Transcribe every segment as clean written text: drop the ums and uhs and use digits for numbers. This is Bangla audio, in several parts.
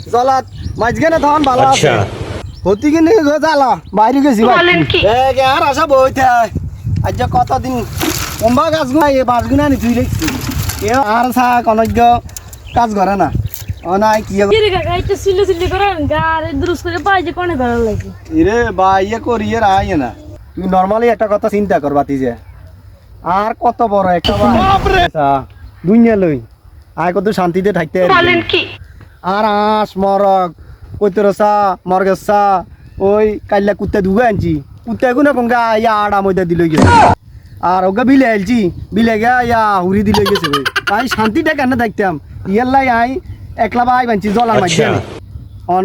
জলাত মাঝখানে তখন ভালো আছে হতি কিনে জ্বালা বাইরে গেছি আর আসা বইতে আজ কতদিন কম্বা গাছ গুনা এই বাস গুনা নি তুই দেখছি এ আর সা অনজ্ঞ কাজ করে না অনাই কি রে বা ইয়ে করি আয় না তুই নর্মালি একটা কথা চিন্তা কর বাতি যে আর কত বড় একটা দুনিয়া লই আয় কত শান্তিতে থাকতে আর আস মরক কইতে রসা মরগেসা ওই কাইলা কুত্তে দুগে আনছি কুত্তে গুনে কঙ্গা ইয়া আড়া মধ্যে দিল গেছে আর ওকে বিলে আলছি বিলে গা ইয়া হুড়ি দিল গেছে ওই তাই শান্তিটা কেন থাকতাম ইয়াল্লাই আই একলা ভাই বানছি জলার মাঝে অন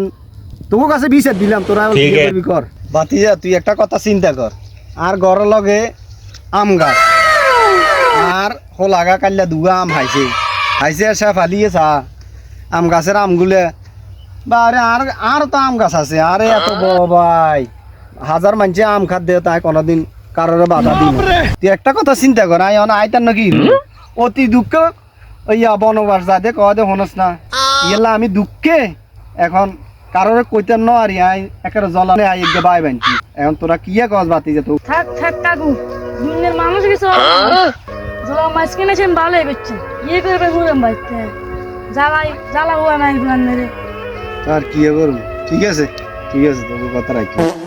তোর কাছে বিষের দিলাম তোরা করবি কর বাতি যা তুই একটা কথা চিন্তা কর আর ঘরের লগে আম গাছ আর হোলাগা কাল্লা দুগা আম হাইছে হাইছে সে ফালিয়ে চা আম গাছের আমগুলো বা আরে আর তো আম গাছ আছে আরে এত ভাই হাজার মানুষে আম খাত দে তাই কোনোদিন কারোর বাধা দিন তুই একটা কথা চিন্তা কর আই আইতার নাকি অতি দুঃখ ইয়া বনবাস যাতে কদে হনস না ইয়েলা আমি দুঃখে এখন কারোর কইতেন ন আর আই একের জলানে আই গে বাই বানছি এখন তোরা কিয়া কস বাতি যে তো থাক থাক কাকু দুনিয়ার মানুষ কিছু জলা মাছ কিনেছেন ভালোই বেচছেন ইয়ে করে ঘুরেন বাইতে জ্বালা হুয়া নাই গুলান রে আর কি করব ঠিক আছে তোর কথা রাখি